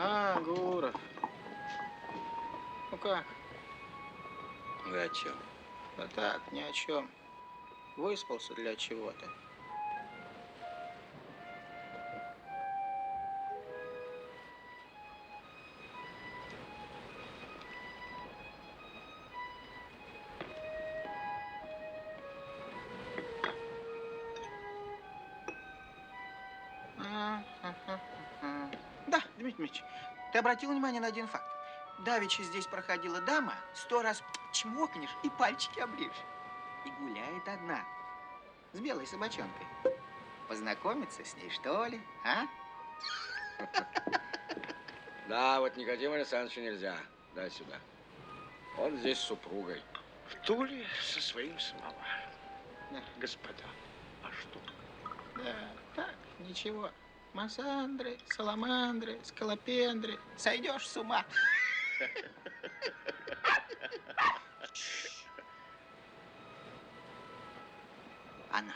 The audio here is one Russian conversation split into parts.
А, Гуров. Ну как? Вы о чем? Да так, ни о чем. Выспался для чего-то. Да, Дмитрий Дмитриевич, ты обратил внимание на один факт? Давеча здесь проходила дама, 100 раз чмокнешь и пальчики оближешь. И гуляет одна, с белой собачонкой. Познакомиться с ней, что ли, а? Да, вот Никодиму Александровичу нельзя. Дай сюда. Он здесь с супругой. В Туле со своим самоваром. Да. Господа, а что? Да, так, ничего. Массандры, саламандры, скалопендры. Сойдешь с ума. Она.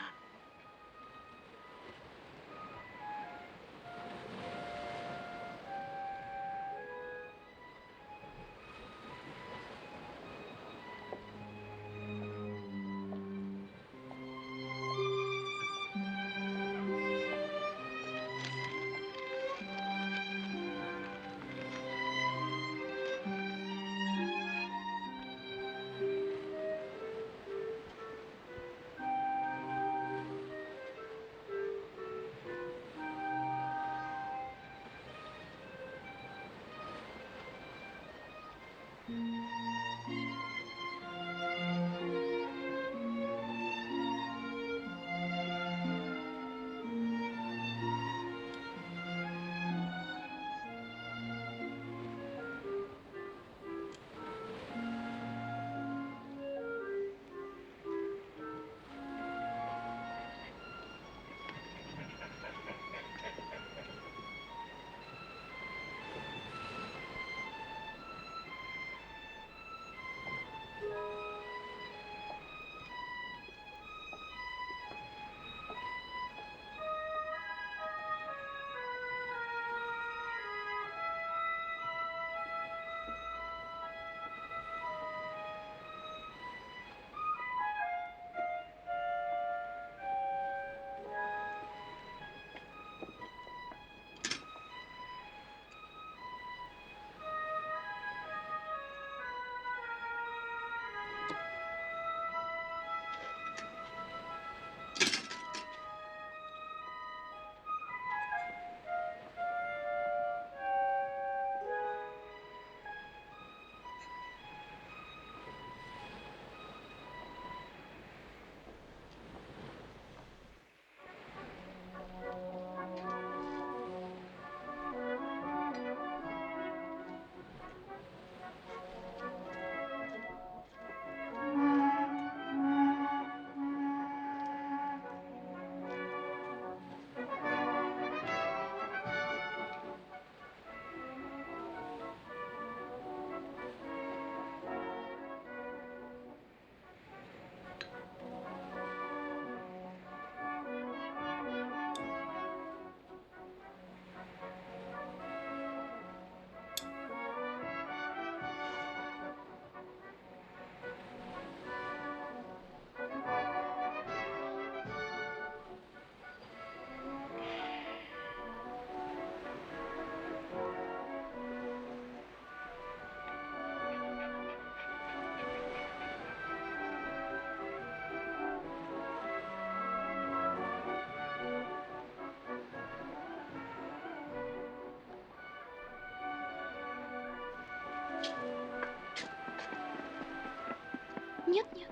Нет, нет.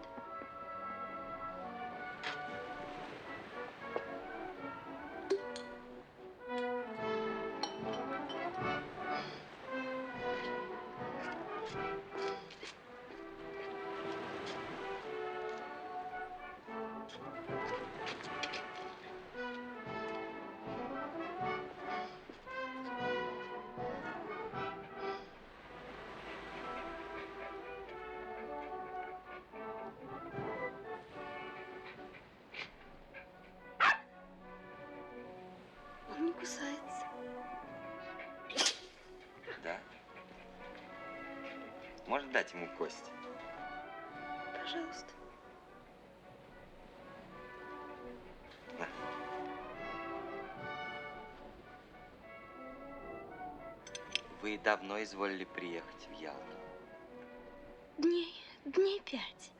Может дать ему кость? Пожалуйста. На. Вы давно изволили приехать в Ялту? Дней 5.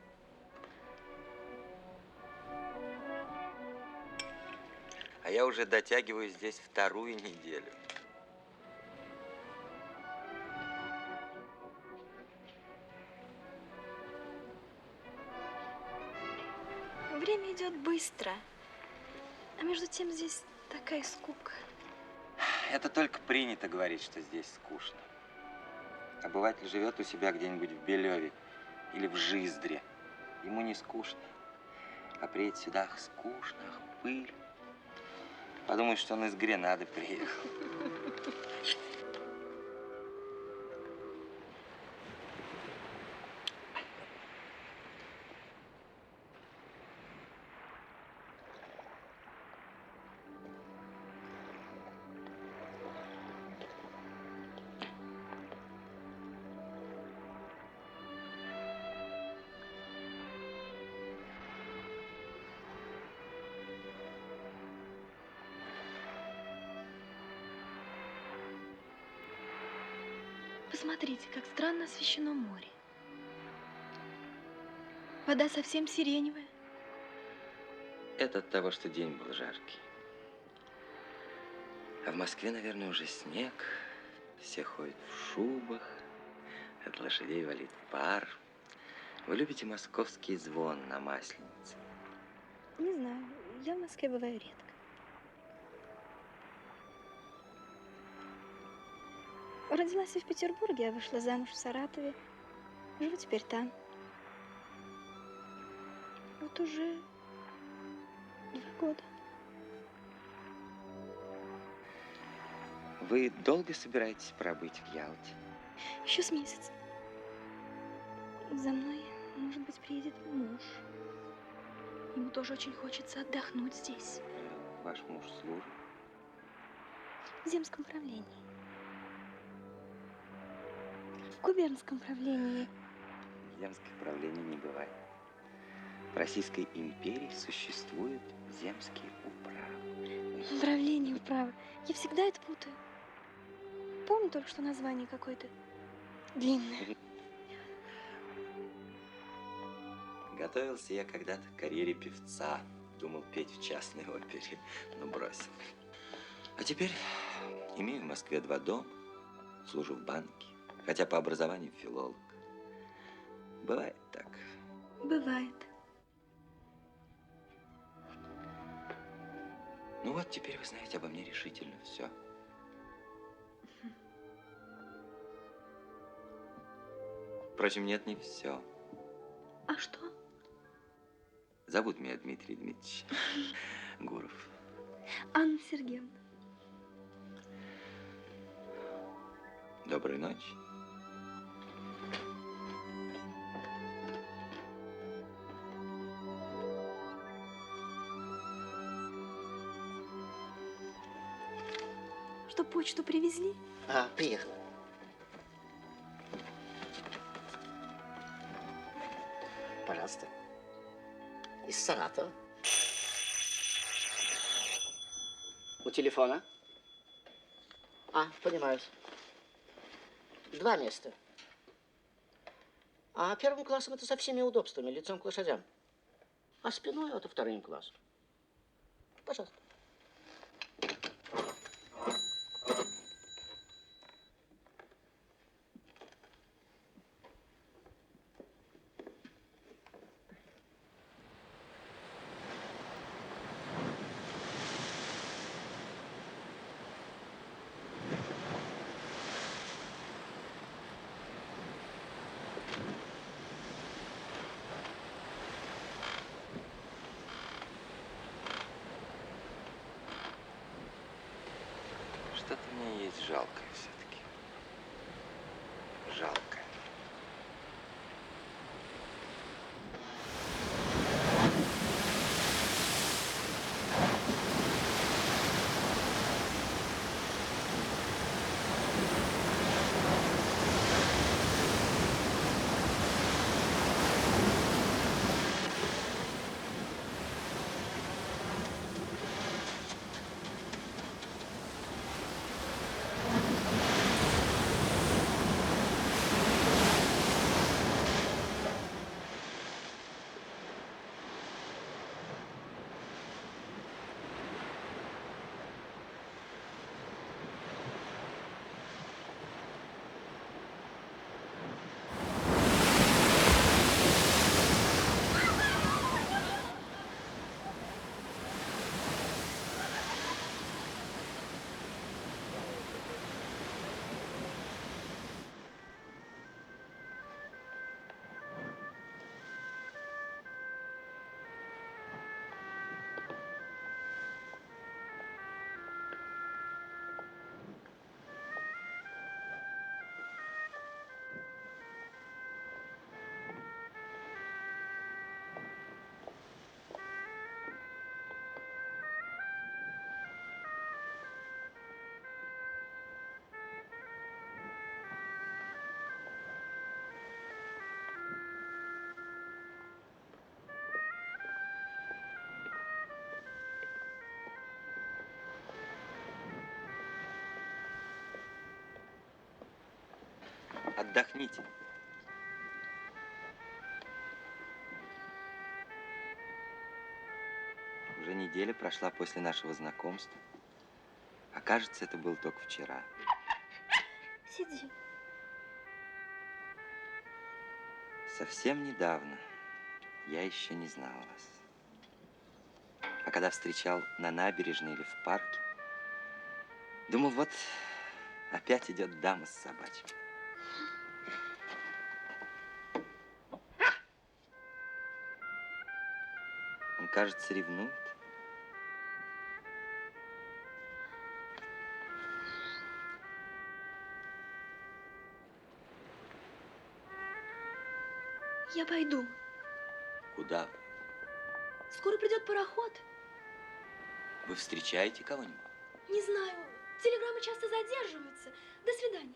А я уже дотягиваю здесь 2-ю неделю. Время идет быстро. А между тем здесь такая скука. Это только принято говорить, что здесь скучно. Обыватель живет у себя где-нибудь в Белеве или в Жиздре. Ему не скучно. А приедет сюда, ах, скучно, ах, пыль. Подумает, что он из Гренады приехал. Посмотрите, как странно освещено море. Вода совсем сиреневая. Это от того, что день был жаркий. А в Москве, наверное, уже снег. Все ходят в шубах. От лошадей валит пар. Вы любите московский звон на Масленице? Не знаю, я в Москве бываю редко. Родилась я в Петербурге, а вышла замуж в Саратове. Живу теперь там. Вот уже 2 года. Вы долго собираетесь пробыть в Ялте? Еще с месяц. За мной, может быть, приедет муж. Ему тоже очень хочется отдохнуть здесь, Ваш муж служит? в земском правлении. В губернском правлении. Земское правление не бывает. В Российской империи существуют земские управы. Правление, управа. Я всегда это путаю. Помню только, что название какое-то длинное. Готовился я когда-то к карьере певца. Думал петь в частной опере, но бросил. А теперь имею в Москве 2 дома, служу в банке, хотя по образованию филолог. Бывает так. Бывает. Ну вот, теперь вы знаете обо мне решительно все. Впрочем, нет, не все. А что? Зовут меня Дмитрий Дмитриевич Гуров. Анна Сергеевна. Доброй ночи. Что, почту привезли? Приехала. Пожалуйста. Из Саратова. У телефона. Понимаю. 2 места. А 1 классом это со всеми удобствами, лицом к лошадям. А спиной это 2 классом. Пожалуйста. Что-то мне есть жалкое все-таки. Жалкое. Отдохните. Уже неделя прошла после нашего знакомства. А кажется, это было только вчера. Сиди. Совсем недавно я еще не знал вас. А когда встречал на набережной или в парке, думал, вот опять идет дама с собачкой. Он, кажется, ревнует. Я пойду. Куда? Скоро придет пароход. Вы встречаете кого-нибудь? Не знаю. Телеграммы часто задерживаются. До свидания.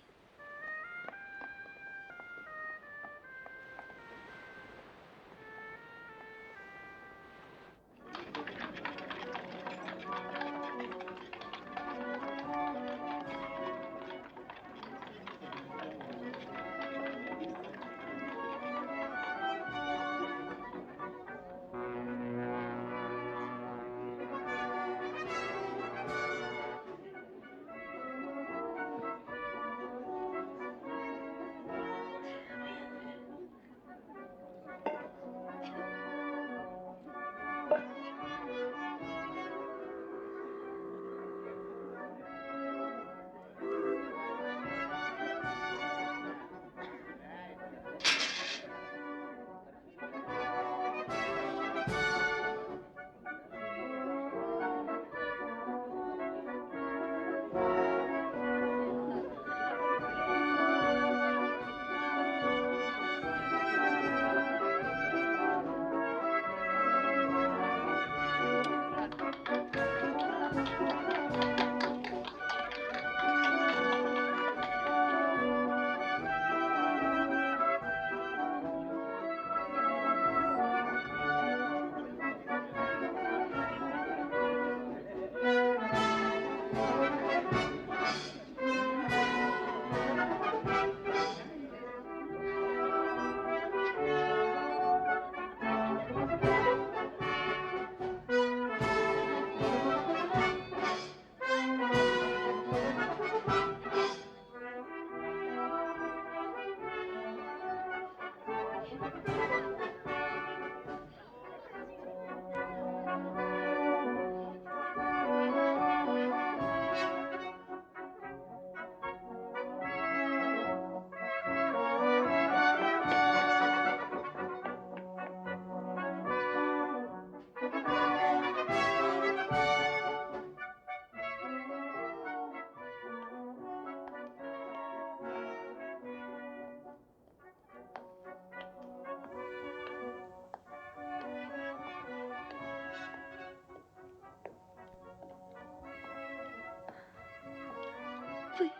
Вы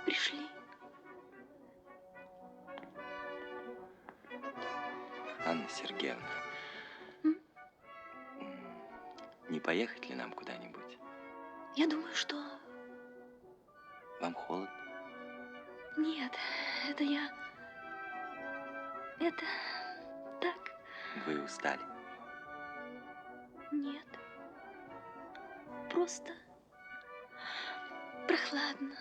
пришли. Анна Сергеевна, М? не поехать ли нам куда-нибудь? Я думаю, что... Вам холодно? Нет, это я... Это... Так. Вы устали? Нет. Просто... Прохладно.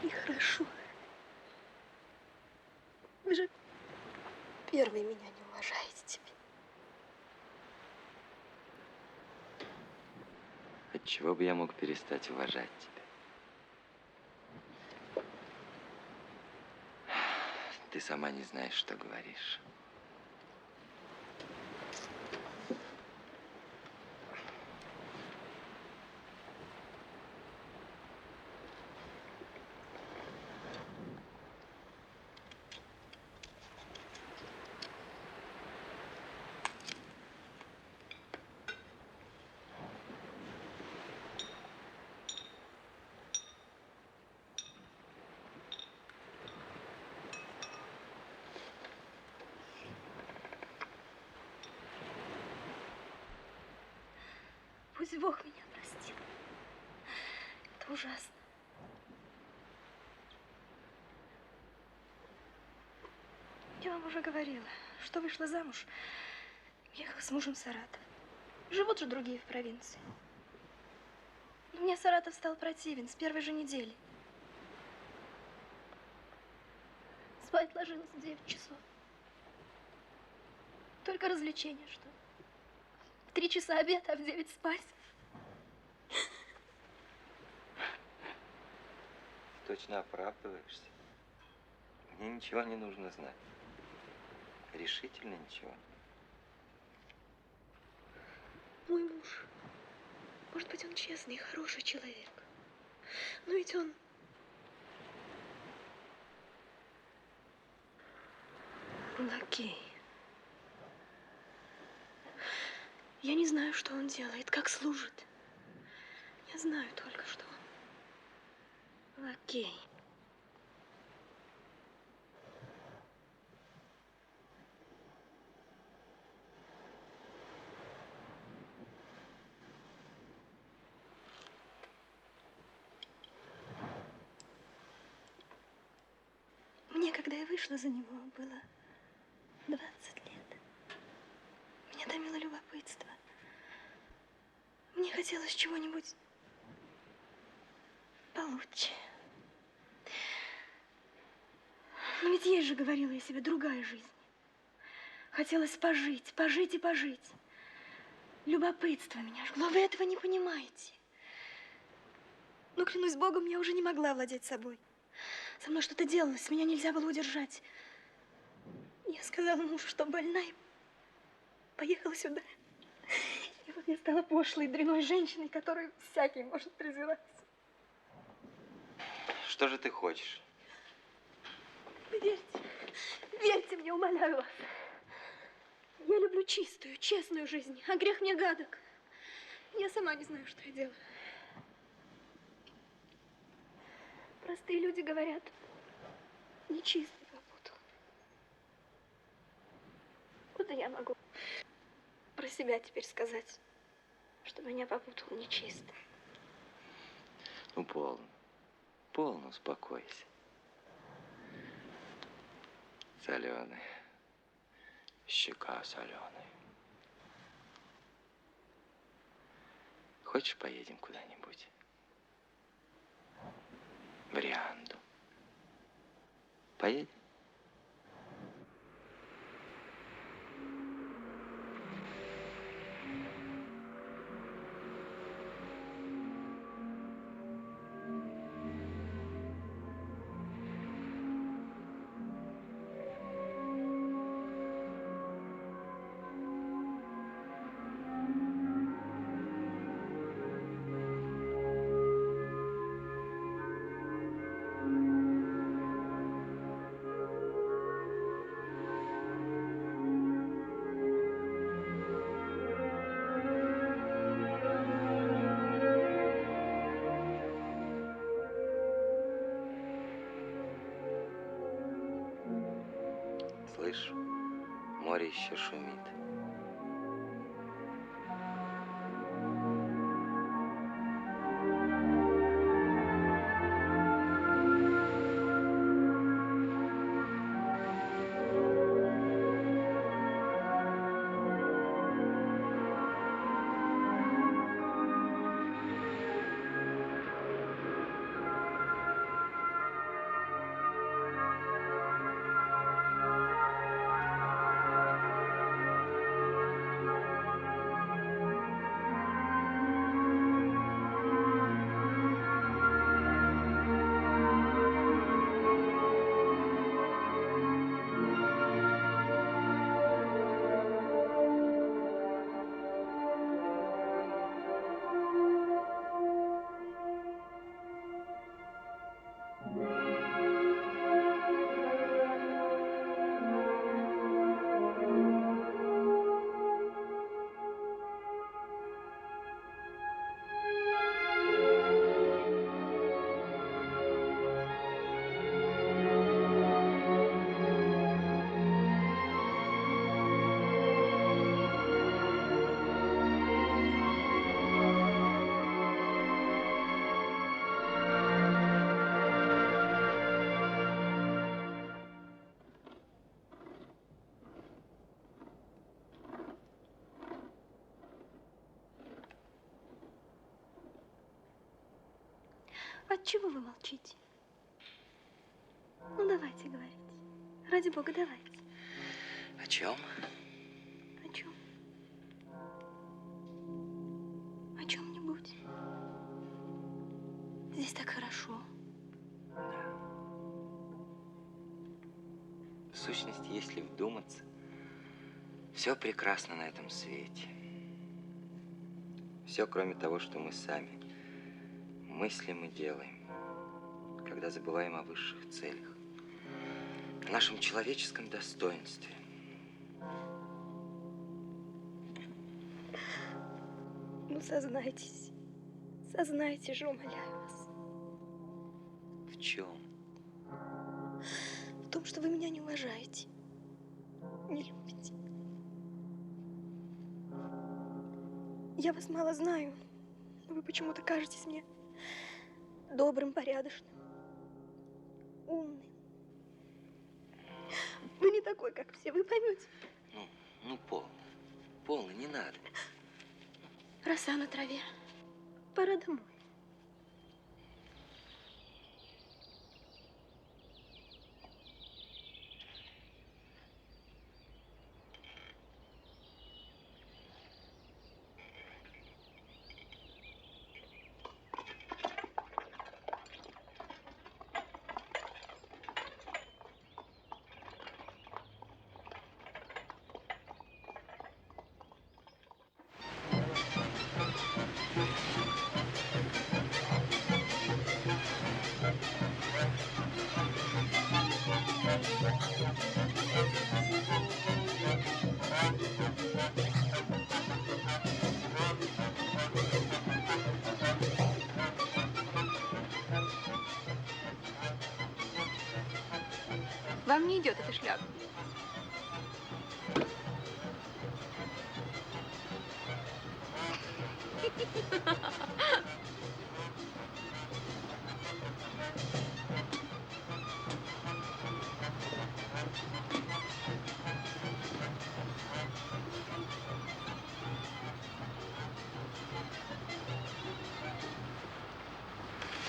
И хорошо. Вы же первый меня не уважаете теперь. Отчего бы я мог перестать уважать тебя? Ты сама не знаешь, что говоришь. Пусть Бог меня простил. Это ужасно. Я вам уже говорила, что вышла замуж, ехала с мужем в Саратов. Живут же другие в провинции. Но мне Саратов стал противен с первой же недели. Спать ложилась в 9 часов. Только развлечения, что? В 3 часа обед, а в 9 спать. Точно оправдываешься. Мне ничего не нужно знать. Решительно ничего. Мой муж, может быть, он честный и хороший человек. Но ведь он... лакей. Я не знаю, что он делает, как служит. Я знаю только, что он лакей. Мне, когда я вышла за него, было 20 лет. Меня томило любопытство. Мне хотелось чего-нибудь получше. Но ведь есть же, говорила я себе, другая жизнь. Хотелось пожить, пожить и пожить. Любопытство меня жгло. Вы этого не понимаете. Но, клянусь Богом, я уже не могла владеть собой. Со мной что-то делалось, меня нельзя было удержать. Я сказала мужу, что больна, и поехала сюда. И вот я стала пошлой, дрянной женщиной, которой всякий может презирать. Что же ты хочешь? Верьте, верьте мне, умоляю вас. Я люблю чистую, честную жизнь, а грех мне гадок. Я сама не знаю, что я делаю. Простые люди говорят, нечистый попутал. Куда я могу про себя теперь сказать, что меня попутал нечистый? Ну, полно. Полно, успокойся. Соленая. Щека соленая. Хочешь, поедем куда-нибудь? В Рианду. Поедем? Слышь, море еще шумит. Отчего вы молчите? Ну, давайте говорить. Ради бога, давайте. О чем? О чем? О чем-нибудь. Здесь так хорошо. В сущности, если вдуматься, все прекрасно на этом свете. Все, кроме того, что мы сами мыслим и делаем, когда забываем о высших целях, о нашем человеческом достоинстве. Ну, сознайтесь. Сознайтесь же, умоляю вас. В чем? В том, что вы меня не уважаете. Не любите. Я вас мало знаю, но вы почему-то кажетесь мне добрым, порядочным, умным. Вы не такой, как все, вы поймете. Ну, полно. Полно, не надо. Роса на траве. Пора домой. Вам не идет эта шляпа.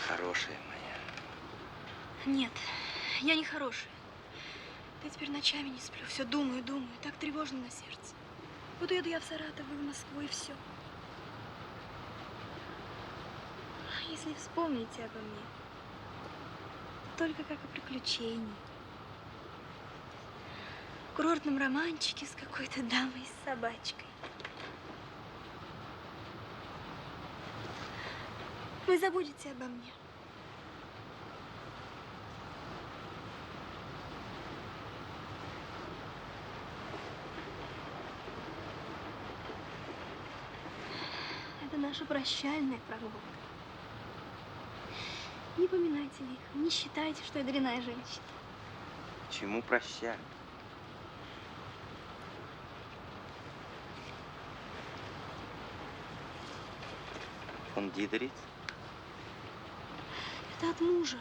Хорошая моя. Нет, я не хорошая. Я теперь ночами не сплю, все думаю, так тревожно на сердце. Вот уеду я в Саратов, вы в Москву, и все. Если вспомните обо мне, только как о приключении. Курортном романчике с какой-то дамой с собачкой. Вы забудете обо мне. Это наша прощальная прогулка. Не поминайте лихо, не считайте, что я дрянная женщина. Чему прощать? Фон Дидерец? Это от мужа.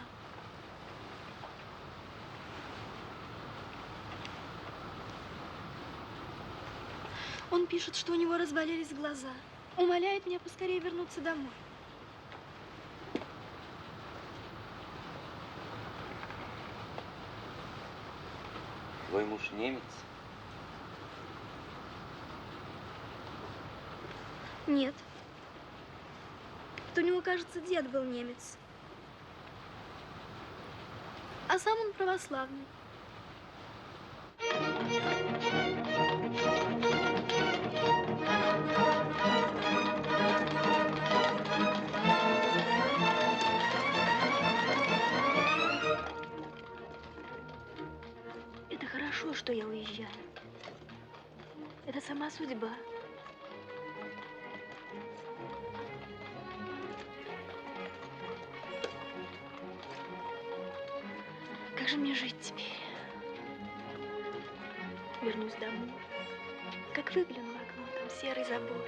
Он пишет, что у него разболелись глаза. Умоляет меня поскорее вернуться домой. Твой муж немец? Нет. Это у него, кажется, дед был немец. А сам он православный. Это хорошо, что я уезжаю. Это сама судьба. Как же мне жить теперь? Вернусь домой. Как выгляну в окно, там серый забор.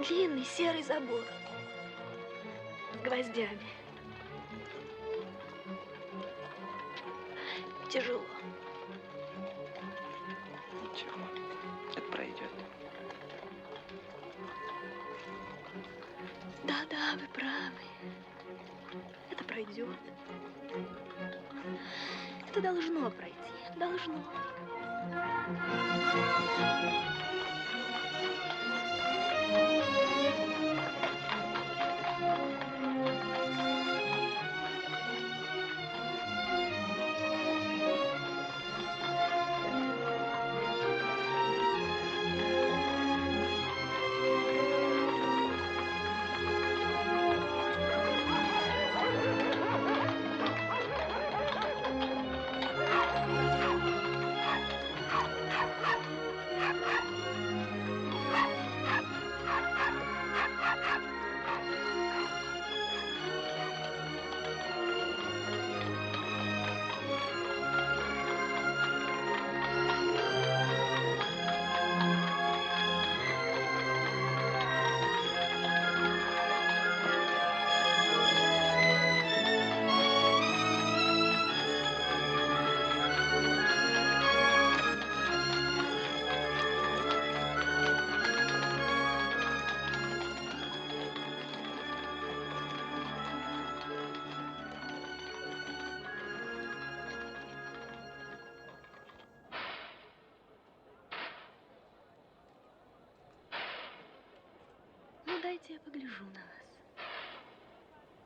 Длинный серый забор. С гвоздями. Тяжело. Ничего, это пройдет. Да, вы правы. Это пройдет. Это должно пройти. Должно. Ну, дайте я погляжу на вас.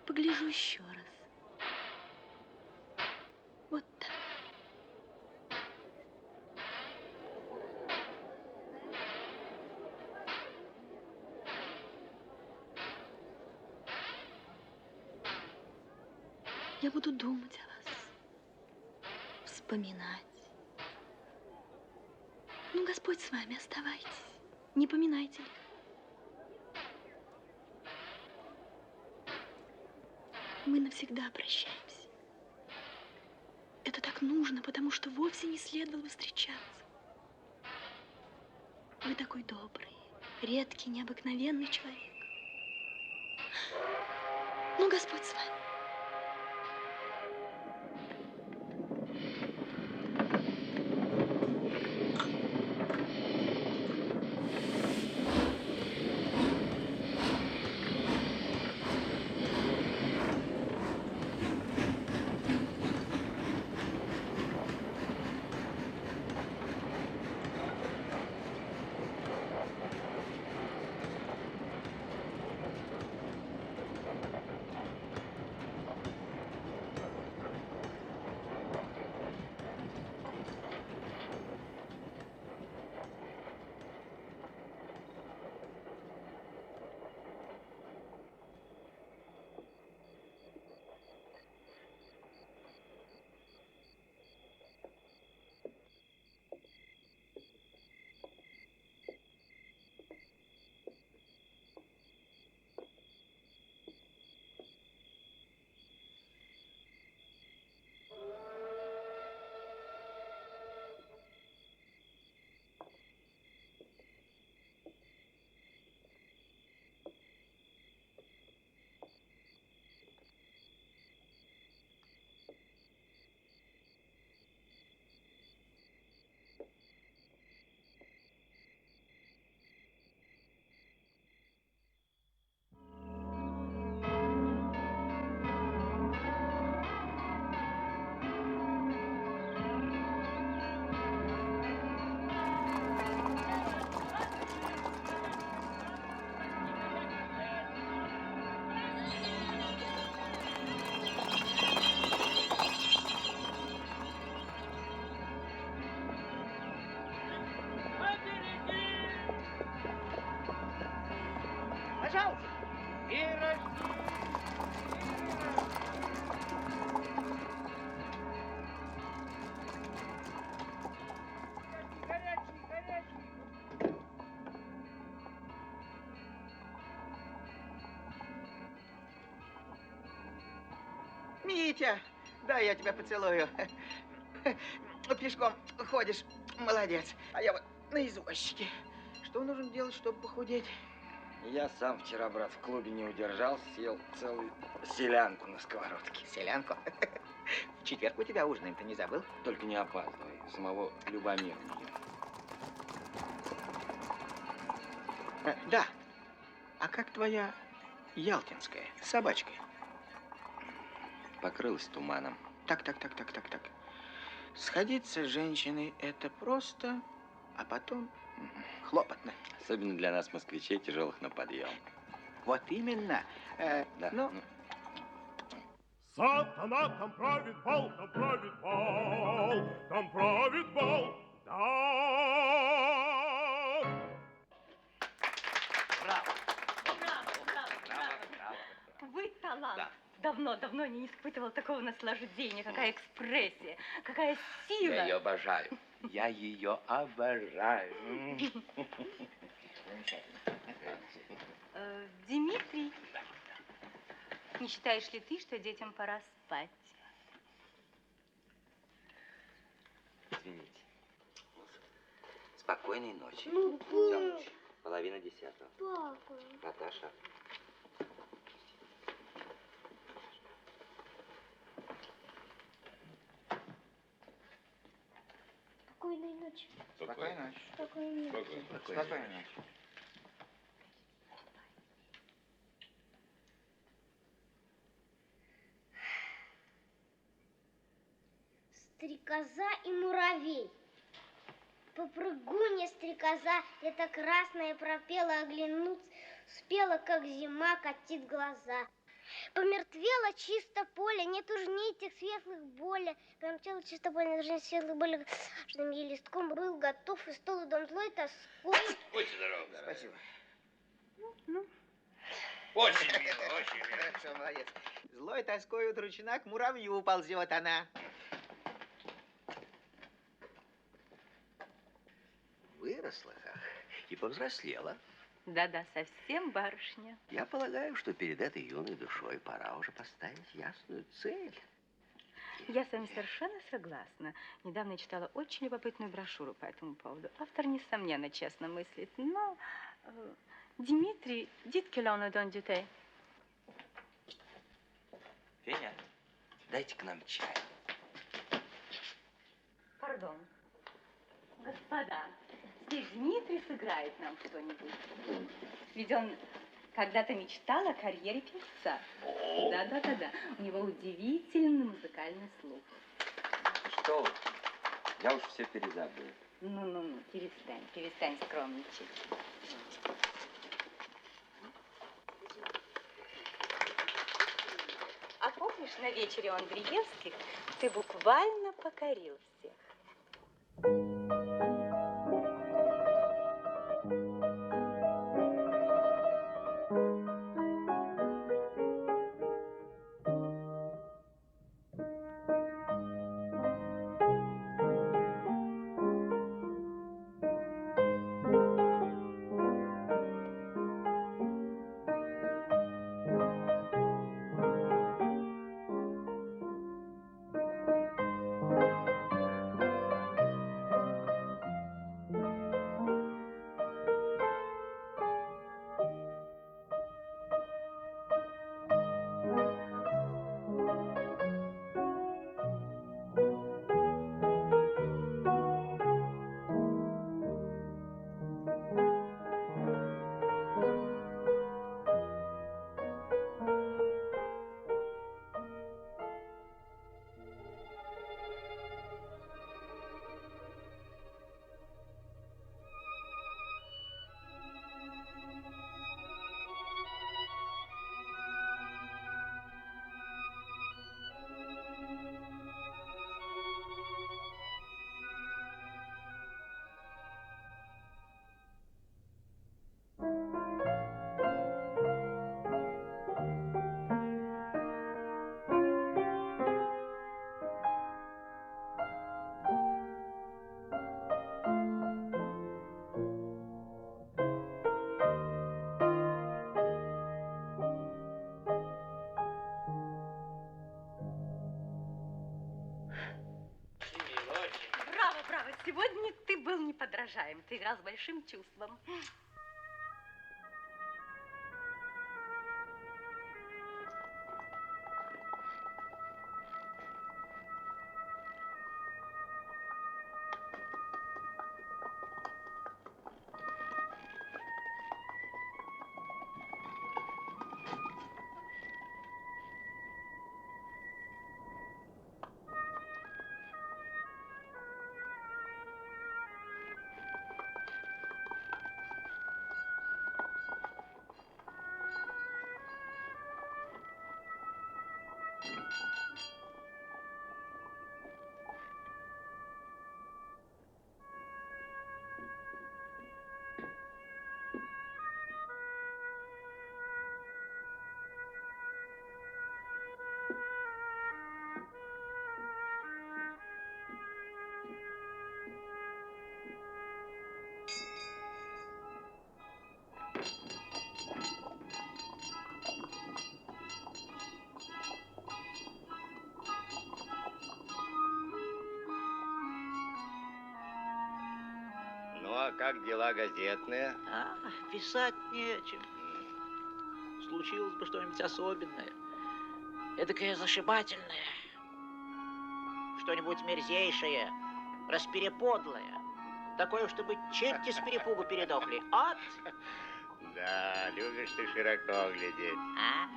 Погляжу еще раз. Вот так. Я буду думать о вас, вспоминать. Ну, Господь с вами, оставайтесь, не поминайте их. Мы навсегда прощаемся. Это так нужно, потому что вовсе не следовало бы встречаться. Вы такой добрый, редкий, необыкновенный человек. Ну, Господь с вами. Митя, да, я тебя поцелую. Пешком ходишь, молодец. А я вот на извозчике. Что нужно делать, чтобы похудеть? Я сам вчера, брат, в клубе не удержался, съел целую селянку на сковородке. Селянку? В четверг у тебя ужинаем, ты не забыл? Только не опаздывай, самого Любомира не ем. Да. А как твоя ялтинская, с собачкой. Покрылась туманом. Так. Сходиться с женщиной – это просто, а потом хлопотно. Особенно для нас, москвичей, тяжелых на подъем. Вот именно. Да. Ну, Сатана там правит бал, там правит бал, там правит бал, да. Вы талант. Да. Давно не испытывал такого наслаждения. Какая экспрессия, какая сила. Я ее обожаю. Я ее обожаю. Дмитрий, не считаешь ли ты, что детям пора спать? Извините. Спокойной ночи. Ну, Тёмыч, 9:30. Папа. Наташа. Спокойной ночи. спокойной ночи. Спокойной ночи. Спокойной ночи. Стрекоза и муравей. Попрыгунья стрекоза, это красная пропела, оглянуться, спела, как зима катит глаза. Помертвело чисто поле, нет уж ни этих светлых боли. Помертвело чисто поле, нет уж ни светлых боли. Что мне листком был готов, и стол, и дом злой тоской. Будьте здоровы. Спасибо. Очень мило, очень мило. Хорошо, молодец. Злой тоской удручена, к муравью ползет она. Выросла, и повзрослела. Да-да, совсем барышня. Я полагаю, что перед этой юной душой пора уже поставить ясную цель. Я с вами совершенно согласна. Недавно я читала очень любопытную брошюру по этому поводу. Автор, несомненно, честно мыслит. Но, Дмитрий, dites que l'on nous donne du thé. Феня, дайте к нам чай. Пардон. Господа, здесь Дмитрий сыграет нам что-нибудь. Ведь он когда-то мечтал о карьере певца. Да. У него удивительный музыкальный слух. Что вы? Я уж все перезабыл. Ну, перестань скромничать. А помнишь, на вечере у Андреевских ты буквально покорил всех? Браво! Сегодня ты был неподражаем. Ты играл с большим чувством. Ну, а как дела газетные? А, писать нечем. Случилось бы что-нибудь особенное. Эдакое зашибательное. Что-нибудь мерзейшее, распереподлое. Такое, чтобы черти с перепугу передохли. От! Да, любишь ты широко глядеть. А?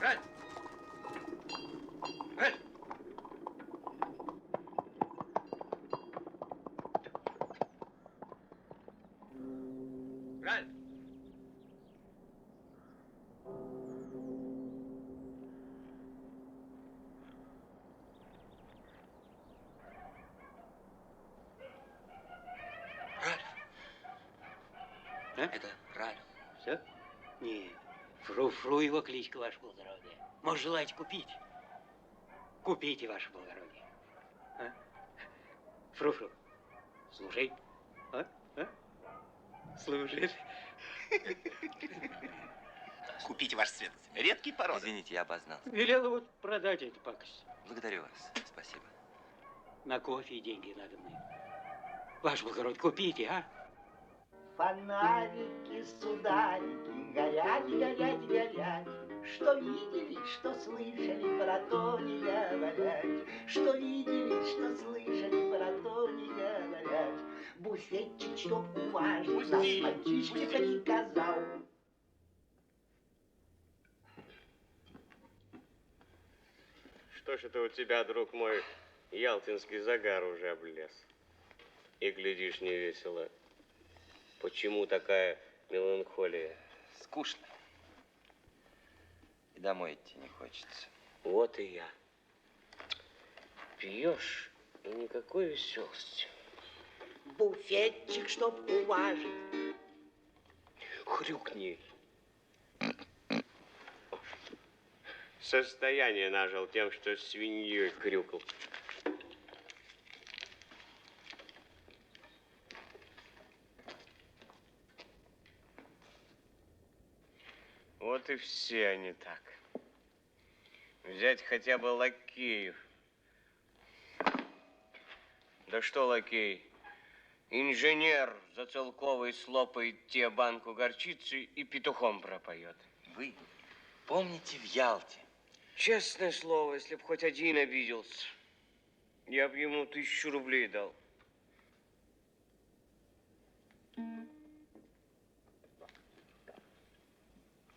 Ральф! Ральф! Ральф! Это Ральф. Все? Нет. Фру-фру его кличка, ваше благородие. Может, желаете купить? Купите, ваше благородие. А? Фру-фру. Слушай. А? А? Служит. Купите, ваш цвет. Редкий породы. Извините, я обознался. Велела вот продать эту пакость. Благодарю вас. Спасибо. На кофе и деньги надо мне. Ваше благородие, купите, а? Фонарики, сударики, горять, горять, горять. Что видели, что слышали, про то не говорять. Что видели, что слышали, про то не говорять. Буфетчик, чтоб уважить, нас мальчишке приказал. Что ж это у тебя, друг мой, ялтинский загар уже облез? И глядишь невесело. Почему такая меланхолия? Скучно. И домой идти не хочется. Вот и я. Пьешь, и никакой веселости. Буфетчик, чтоб уважить. Хрюкни. Состояние нажил тем, что свиньей хрюкал. Вот и все они так. Взять хотя бы лакеев. Да что лакей? Инженер за целковый слопает те банку горчицы и петухом пропоет. Вы помните в Ялте? Честное слово, если б хоть один обиделся, я бы ему 1000 рублей дал.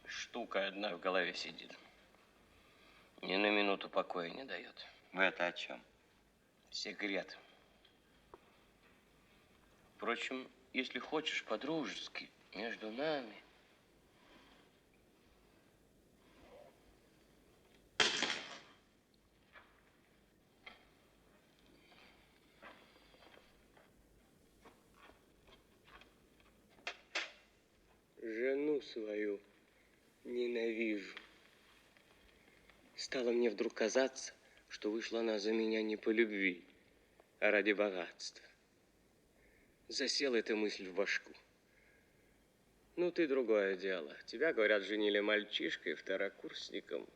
Штука одна в голове сидит. Ни на минуту покоя не дает. Вы это о чем? Секрет. Впрочем, если хочешь по-дружески, между нами... Жену свою ненавижу. Стало мне вдруг казаться, что вышла она за меня не по любви, а ради богатства. Засела эта мысль в башку. Ну, ты другое дело. Тебя, говорят, женили мальчишкой, второкурсником.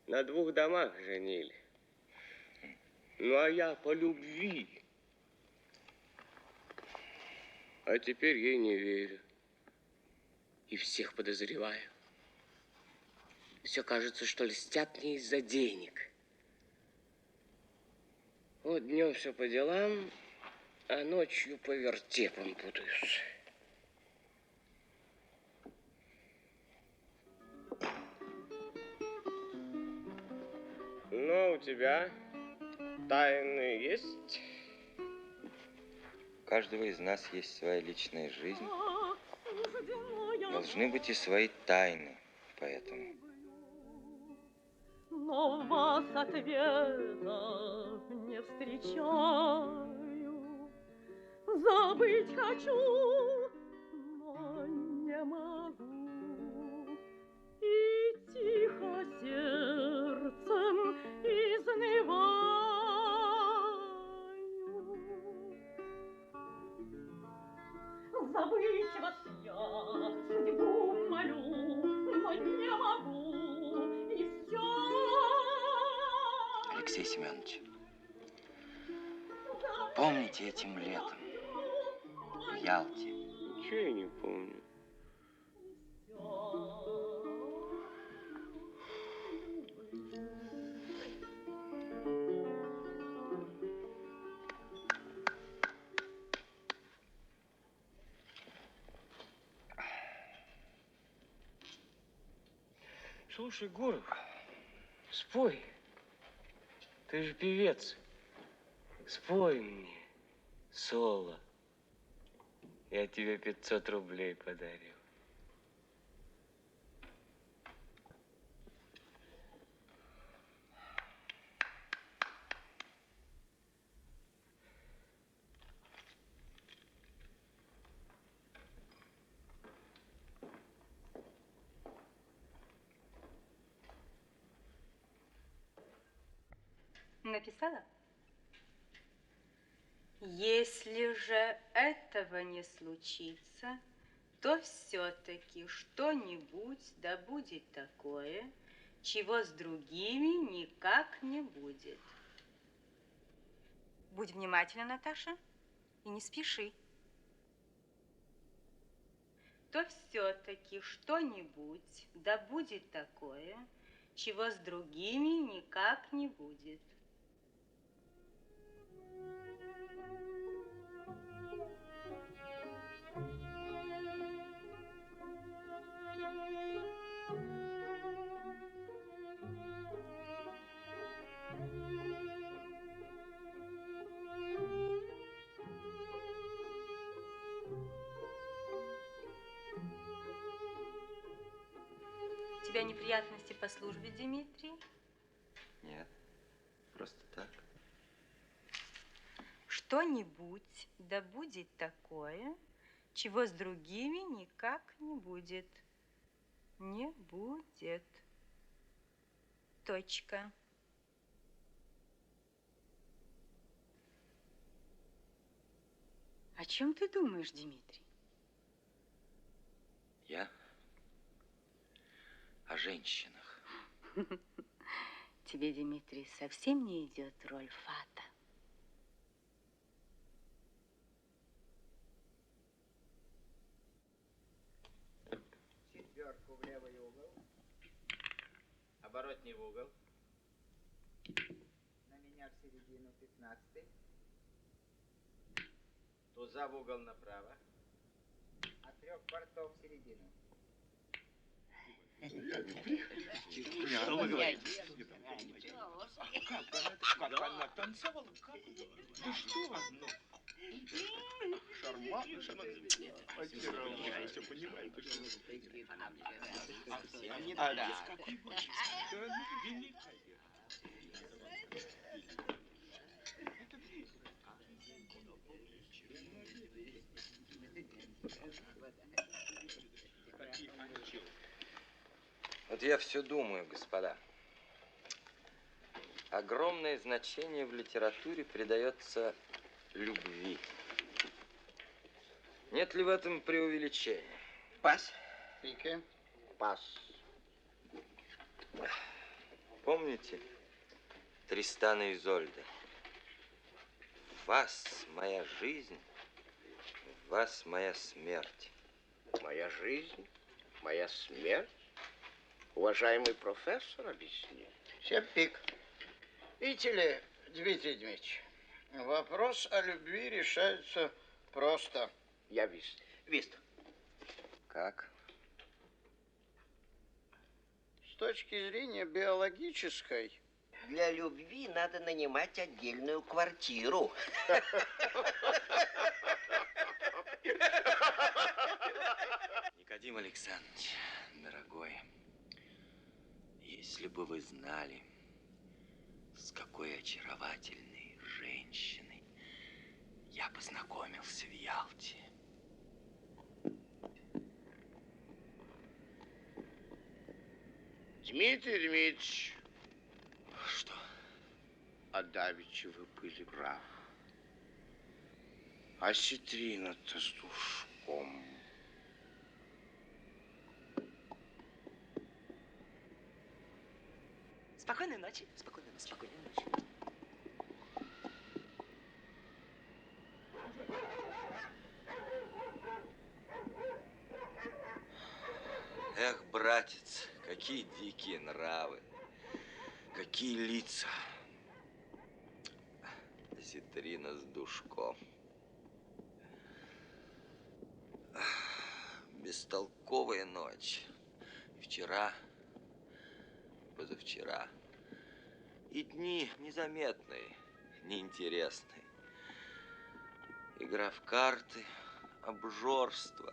На 2 домах женили. Ну, а я по любви. А теперь ей не верю. И всех подозреваю. Все кажется, что льстят мне из-за денег. Вот днем все по делам, а ночью по вертепам путаюсь. Ну, у тебя Тайны есть? У каждого из нас есть своя личная жизнь. Должны быть и свои тайны, поэтому. Но в вас ответа не встречаю. Забыть хочу, но не могу. И тихо сердцем изнываю. Забыть вас я судьбу молю, но не могу. И все. Алексей Семенович, помните этим летом в Ялте? Ничего я не помню. Слушай, Гуров, спой. Ты же певец. Спой мне соло. Я тебе 500 рублей подарил. Написала? Если же этого не случится, то все-таки что-нибудь да будет такое, чего с другими никак не будет. Будь внимательна, Наташа, и не спеши. То все-таки что-нибудь да будет такое, чего с другими никак не будет. У тебя неприятности по службе, Дмитрий? Нет, просто так. Что-нибудь да будет такое, чего с другими никак не будет. Не будет. Точка. О чем ты думаешь, Дмитрий? Я? О женщинах. Тебе, Дмитрий, совсем не идет роль фата. Четверку в левый угол. Оборотный в угол. На меня в середину 15. Туза в угол направо. От 3 бортов в середину. Что вы говорите? Как она танцевала? Ну что? Шарман, очаровательно, все понимаете, что... какой будет великая. Вот я все думаю, господа. Огромное значение в литературе придается любви. Нет ли в этом преувеличения? Пас. Пике. Пас. Помните Тристана и Изольды? В вас моя жизнь, в вас моя смерть. Моя жизнь, моя смерть? Уважаемый профессор, объясни. Сеппик. Видите ли, Дмитрий Дмитриевич, вопрос о любви решается просто. Я вист. Вист. Как? С точки зрения биологической, Для любви надо нанимать отдельную квартиру. Никодим Александрович, дорогой, если бы вы знали, с какой очаровательной женщиной я познакомился в Ялте. Дмитрий Дмитриевич. Что? А давеча вы были правы. Осетрина-то с душком. Спокойной ночи. Спокойной ночи. Эх, братец, какие дикие нравы, какие лица. Осетрина с душком. Бестолковая ночь. И вчера, позавчера. И дни незаметные, неинтересные. Игра в карты, обжорство,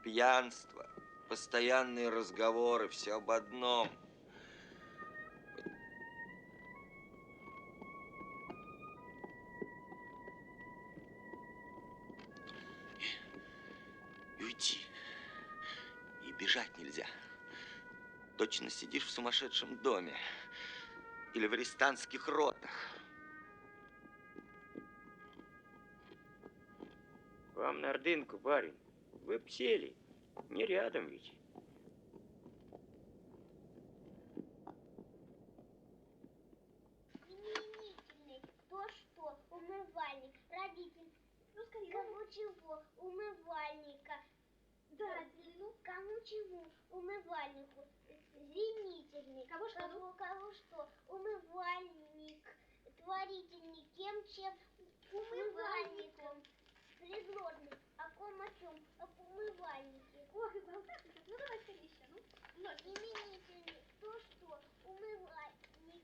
пьянство, постоянные разговоры, все об одном. И уйти. И бежать нельзя. Точно сидишь в сумасшедшем доме. Или в арестантских ротах. Вам на Ордынку, барин. Вы б сели. Не рядом ведь. Именительный. Кто что? Умывальник. Родитель. Ну, скорее. Кому чего? Умывальника. Да, ну, кому чего? Умывальнику. Извинительный. Кого что? Кого что? Умывальник. Творительный. Кем, чем? Умывальником. Предложный. О ком, о чем? Об умывальнике. Ох, и болтаться. Ну, давай скорее еще. Ну, именительный. Кто что? Умывальник.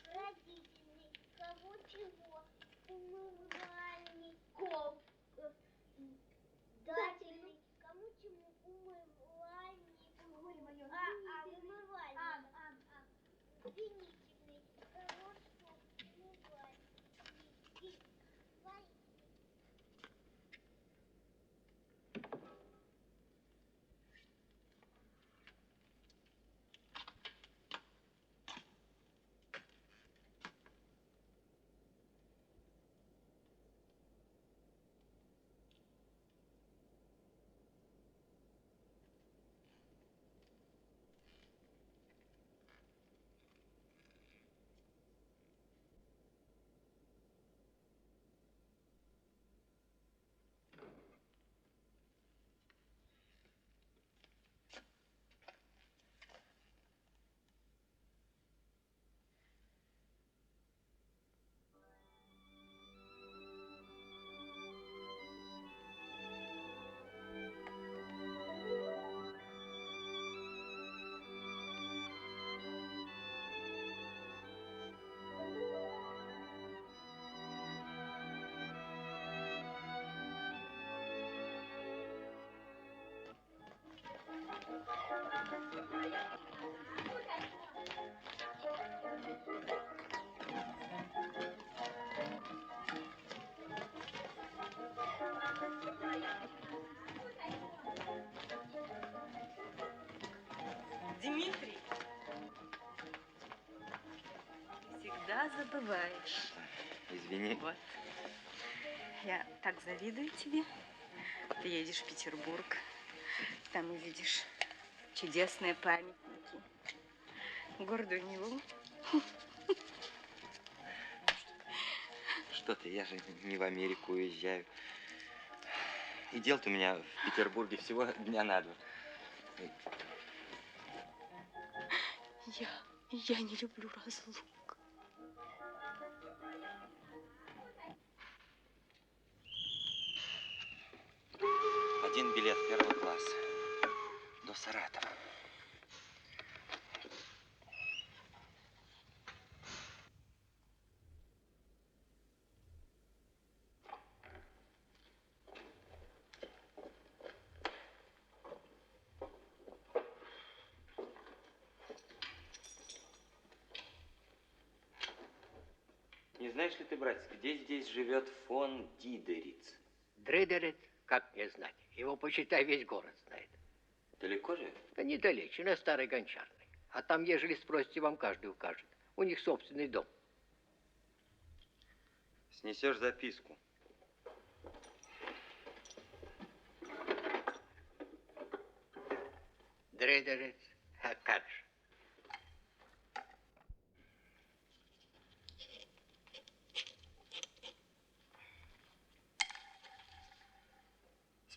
Родительный. Кого чего? Умывальников. Дательный. Кому чему? Умывальник. Горе мое. Умывальник. Извинительный. Кого что? Умывальник. Дмитрий, всегда забываешь. Извини. Вот. Я так завидую тебе. Ты едешь в Петербург, там увидишь чудесные памятники. Городу Неву. Что ты, я же не в Америку уезжаю. И дел-то у меня в Петербурге всего дня на два. Я не люблю разлук. Один билет первого класса до Саратова. знаешь ли ты, братец, где здесь живет фон Дидериц? Дридерит, как не знать. Его, почитай, весь город знает. Далеко же? Да недалече, на Старой Гончарной. А там, ежели спросите, вам каждый укажет. У них собственный дом. Снесешь записку. Дридерит, а как же.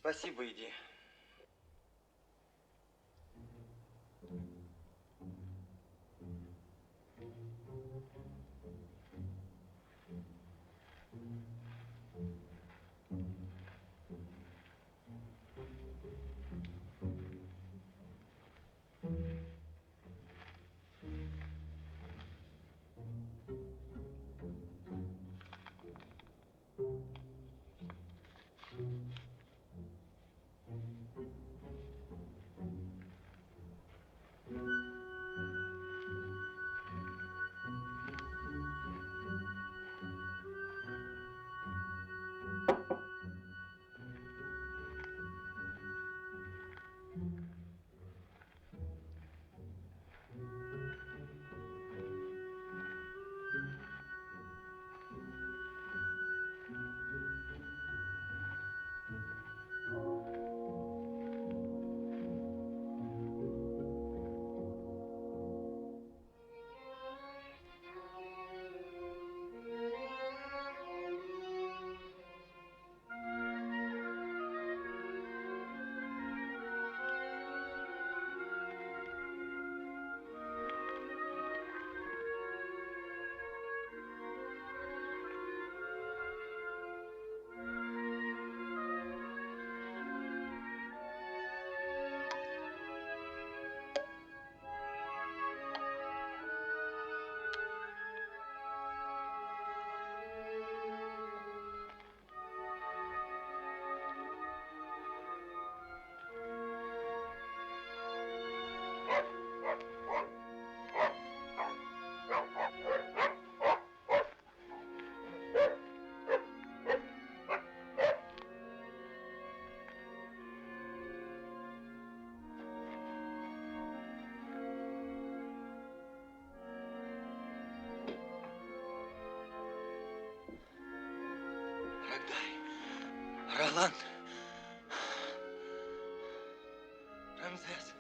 Спасибо, иди. Роланд. Рамзес.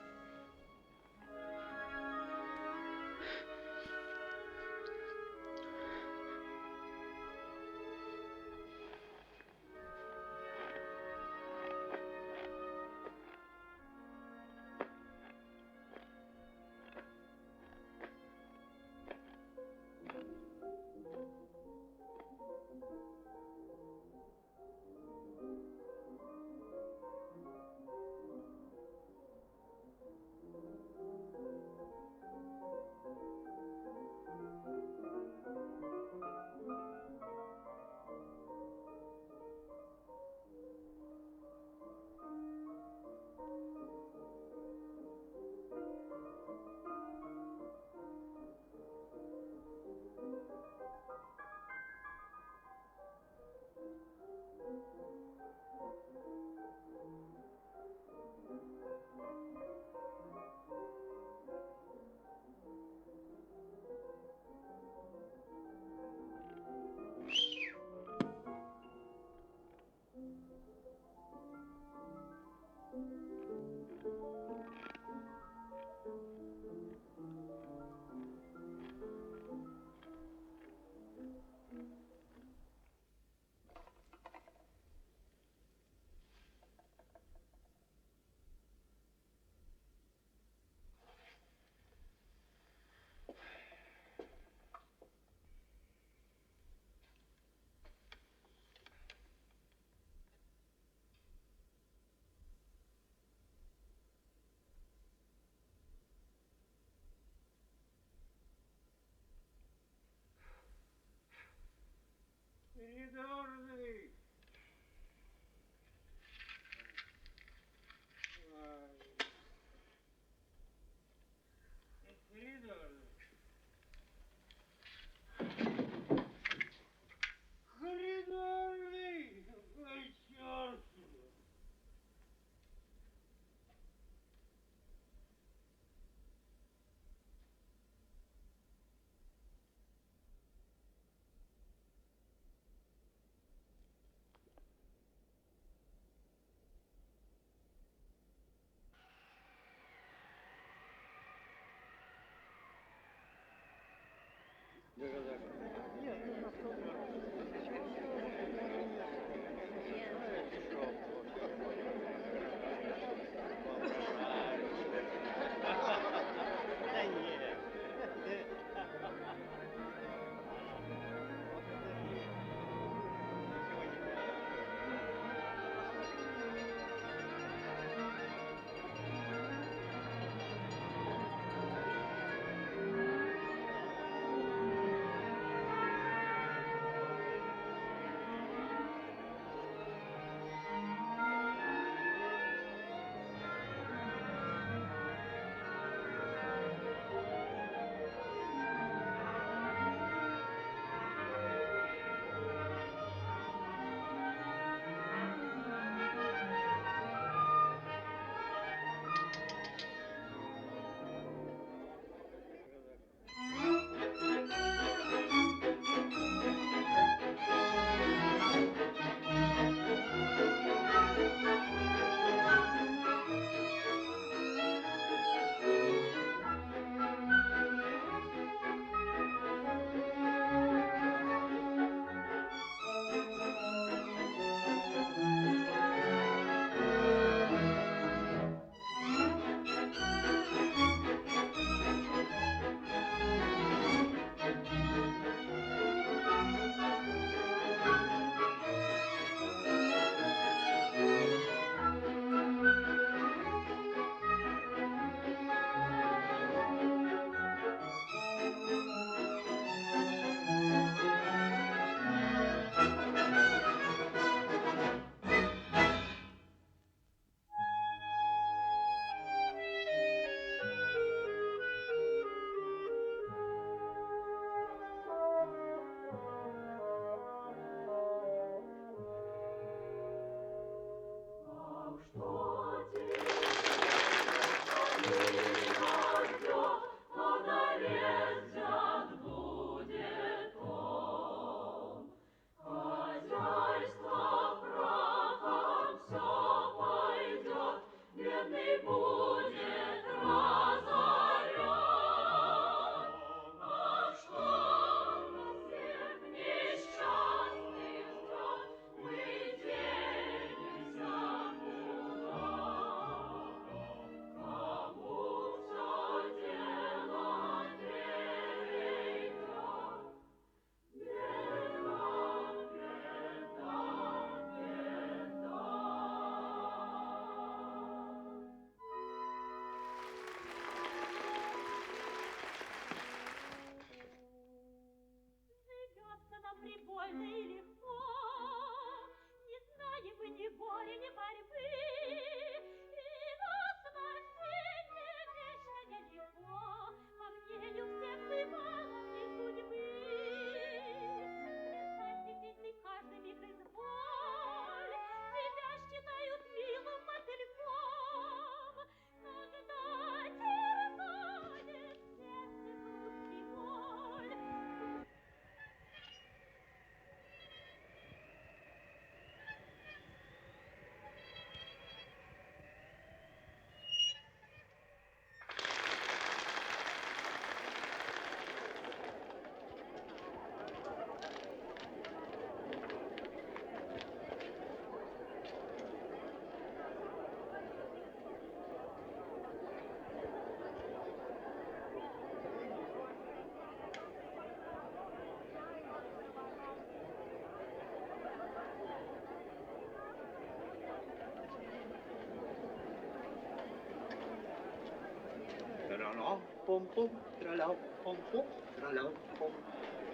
пом-пом, тралям, пом-пом, тралям, пом,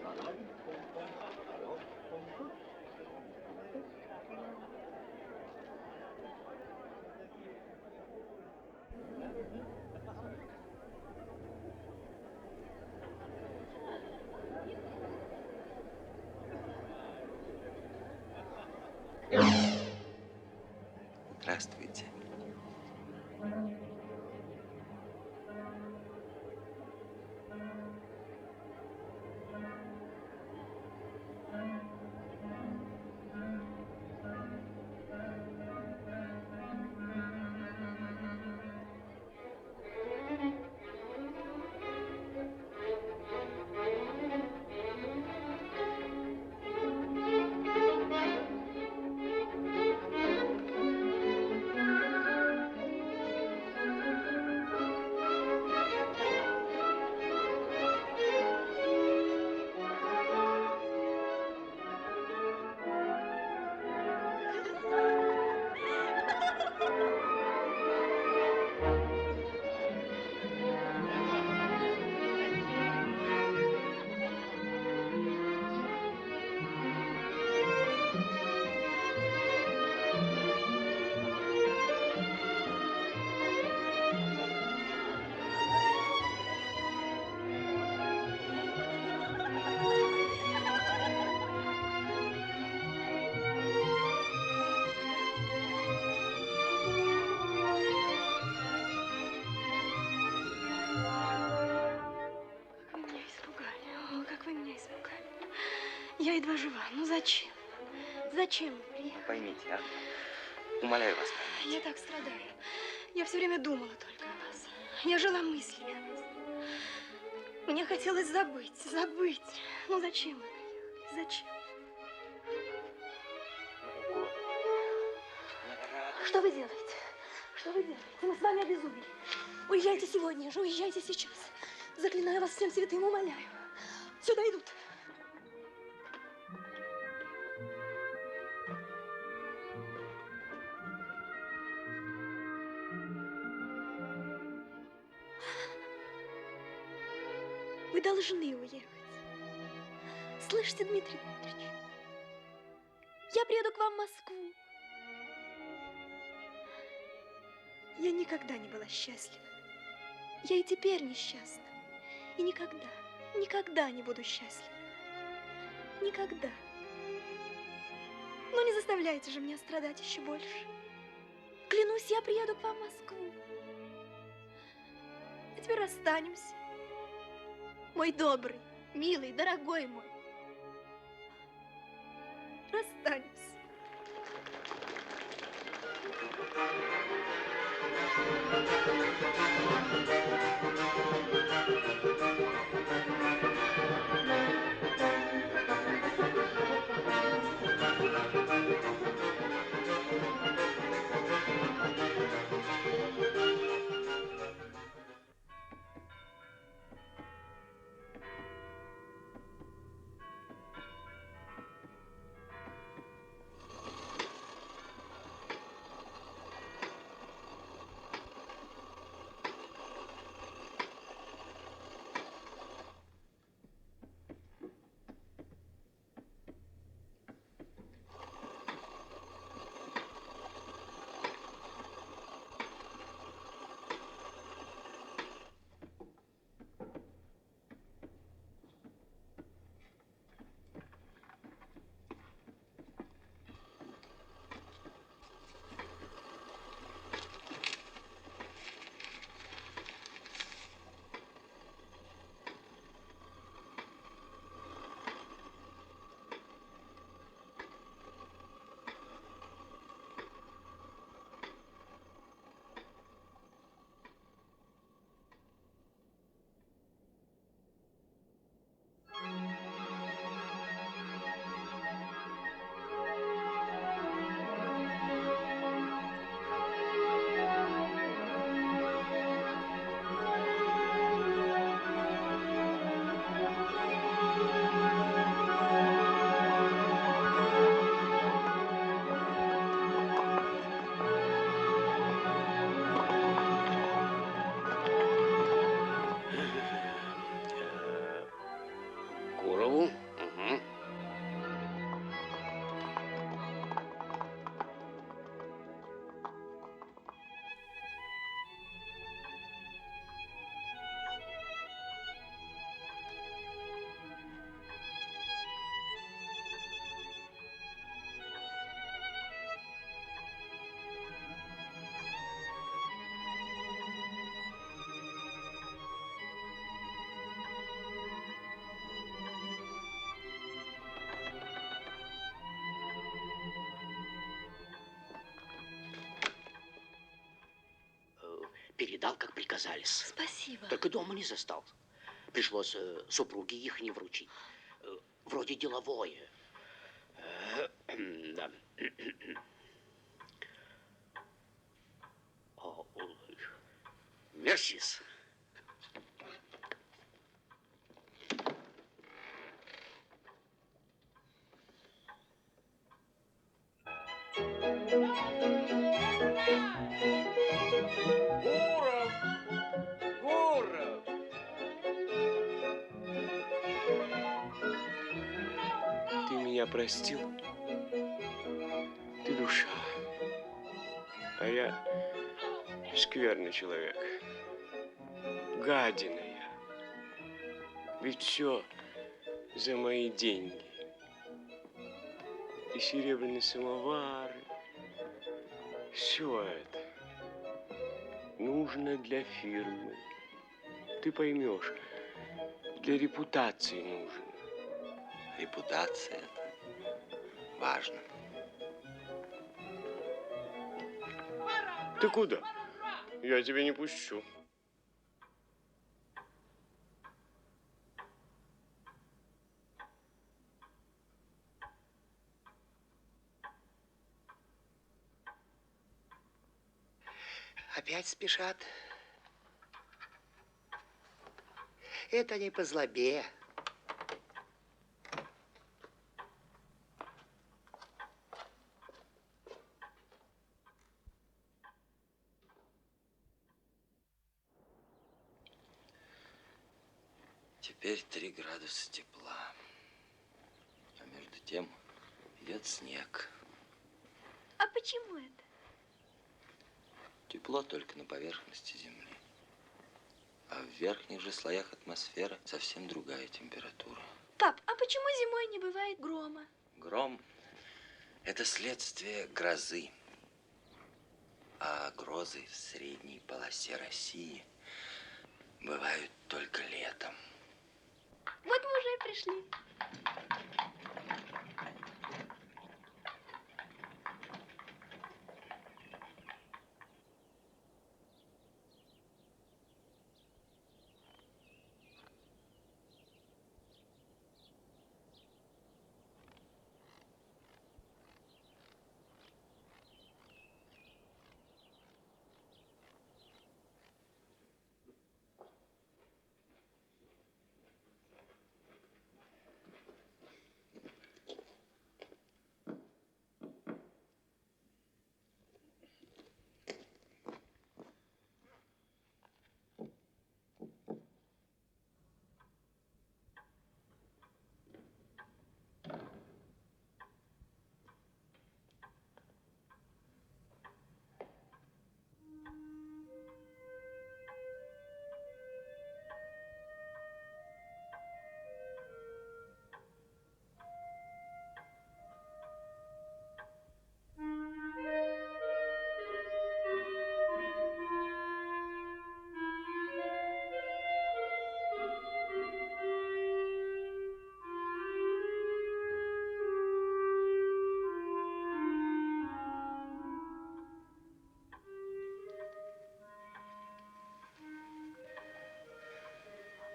тралям, пом-пом, тралям, пом-пом. Здравствуйте. Я едва жива. Ну зачем? Зачем вы приехали? Поймите, а? Умоляю вас, поймите. Я так страдаю. Я все время думала только о вас. Я жила мыслями о вас. Мне хотелось забыть. Ну зачем вы приехали? Зачем? Что вы делаете? Что вы делаете? Мы с вами обезумели. Уезжайте сегодня же, уезжайте сейчас. Заклинаю вас всем святым, умоляю. Сюда идут. Вы должны уехать. Слышите, Дмитрий Дмитриевич? Я приеду к вам в Москву. Я никогда не была счастлива. Я и теперь несчастна. И никогда не буду счастлива. Никогда. Но не заставляйте же меня страдать еще больше. Клянусь, я приеду к вам в Москву. А теперь расстанемся. Мой добрый, милый, дорогой мой. Расстанемся. передал, как приказались. Спасибо. Только дома не застал. Пришлось супруге их не вручить. Вроде деловое. Да. Мерсис. Гуров! Гуров! Ты меня простил? Ты душа. А я скверный человек. Гадина я. Ведь все за мои деньги. И серебряные самовары. Все это нужно для фирмы. Ты поймешь, для репутации нужно. Репутация – это важно. Ты куда? Я тебя не пущу. Опять спешат. Это не по злобе. Теперь 3 градуса тепла. А между тем идет снег. А почему это? Тепло только на поверхности Земли. А в верхних же слоях атмосферы совсем другая температура. Пап, а почему зимой не бывает грома? Гром – это следствие грозы. А грозы в средней полосе России бывают только летом. Вот мы уже и пришли.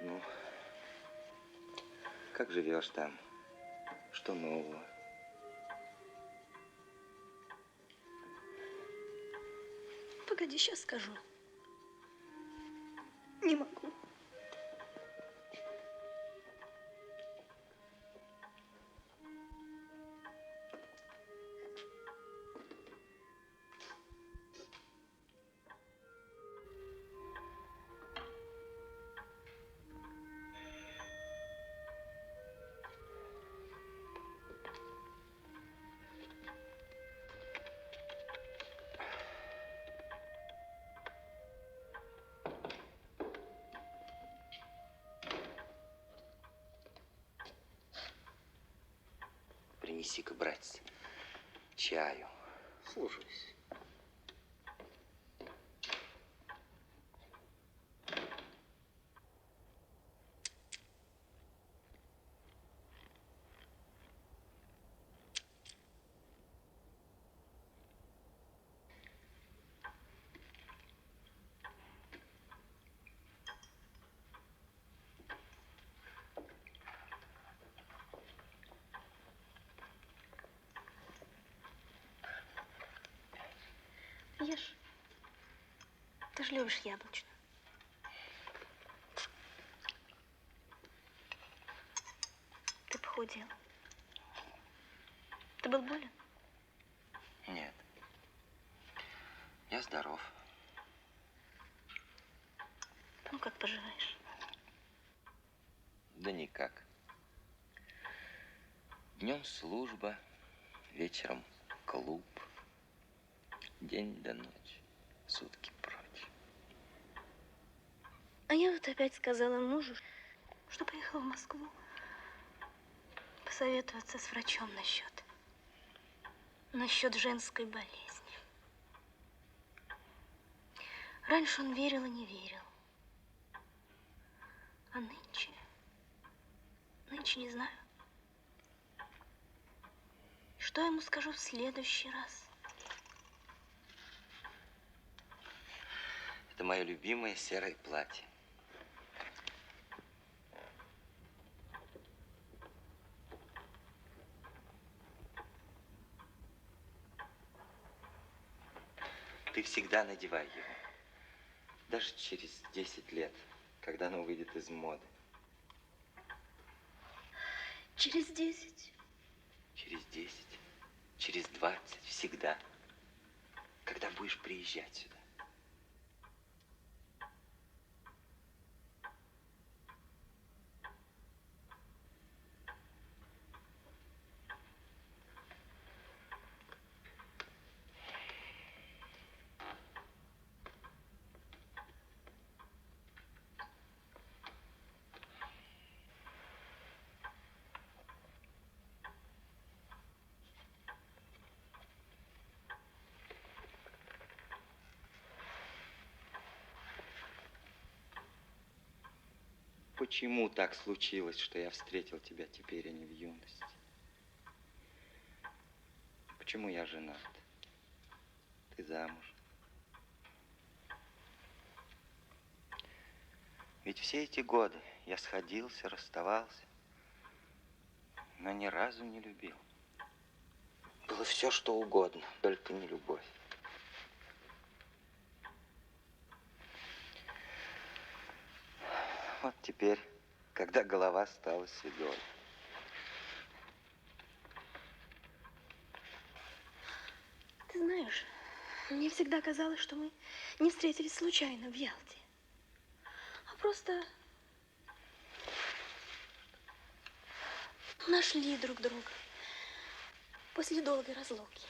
Ну, как живешь там? Что нового? Погоди, сейчас скажу. Не могу. Принеси-ка, братец, чаю. Слушаюсь. Ешь. Ты же любишь яблочную. Ты похудел. Ты был болен? Нет. Я здоров. Ну, как поживаешь? Да никак. Днем служба, вечером клуб. День до ночи, сутки прочь. А я вот опять сказала мужу, что поехала в Москву посоветоваться с врачом насчет женской болезни. Раньше он верил и не верил. А нынче не знаю. Что я ему скажу в следующий раз? Это мое любимое серое платье. Ты всегда надевай его. Даже через 10 лет, когда оно выйдет из моды. Через 10. Через 10, через 20, всегда. Когда будешь приезжать сюда. Почему так случилось, что я встретил тебя теперь, а не в юности? Почему я женат? Ты замуж. Ведь все эти годы я сходился, расставался, но ни разу не любил. Было все, что угодно, только не любовь. Вот теперь, когда голова стала седой. Ты знаешь, мне всегда казалось, что мы не встретились случайно в Ялте, а просто нашли друг друга после долгой разлуки.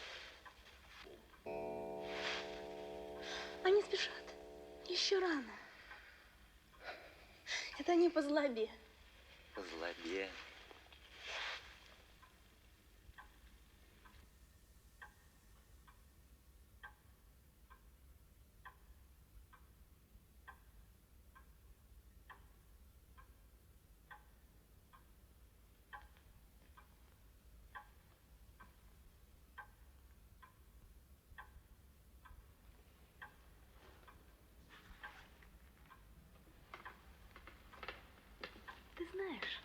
Они спешат. Еще рано. Это они по злобе. По злобе. Ты знаешь,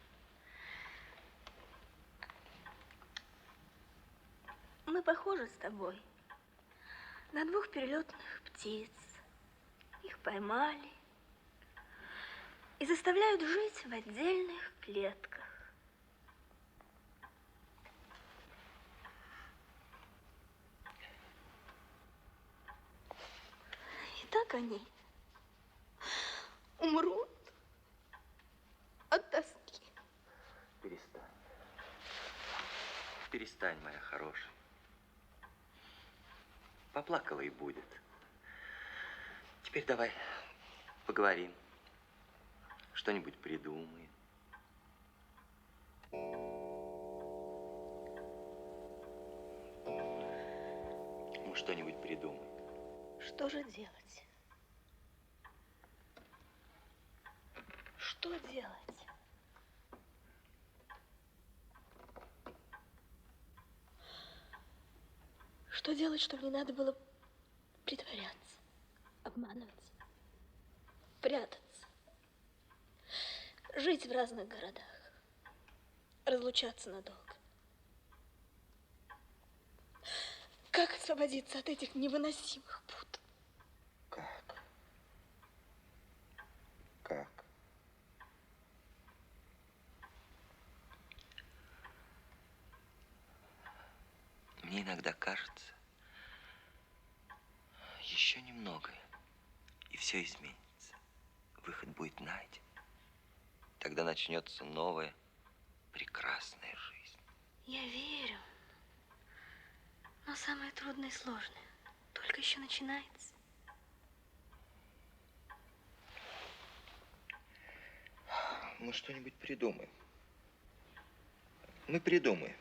мы похожи с тобой на двух перелетных птиц. Их поймали и заставляют жить в отдельных клетках. И так они умрут от тоски. Перестань. Перестань, моя хорошая. Поплакала и будет. Теперь давай поговорим. Что-нибудь придумаем. Ну, что-нибудь придумай. Что же делать? Что делать? Что делать, чтобы не надо было притворяться, обманывать, прятаться, жить в разных городах, разлучаться надолго? Как освободиться от этих невыносимых пут? Как? Как? Мне иногда кажется, еще немного, и все изменится. Выход будет найден. Тогда начнется новая, прекрасная жизнь. Я верю. Но самое трудное и сложное только еще начинается. Мы что-нибудь придумаем. Мы придумаем.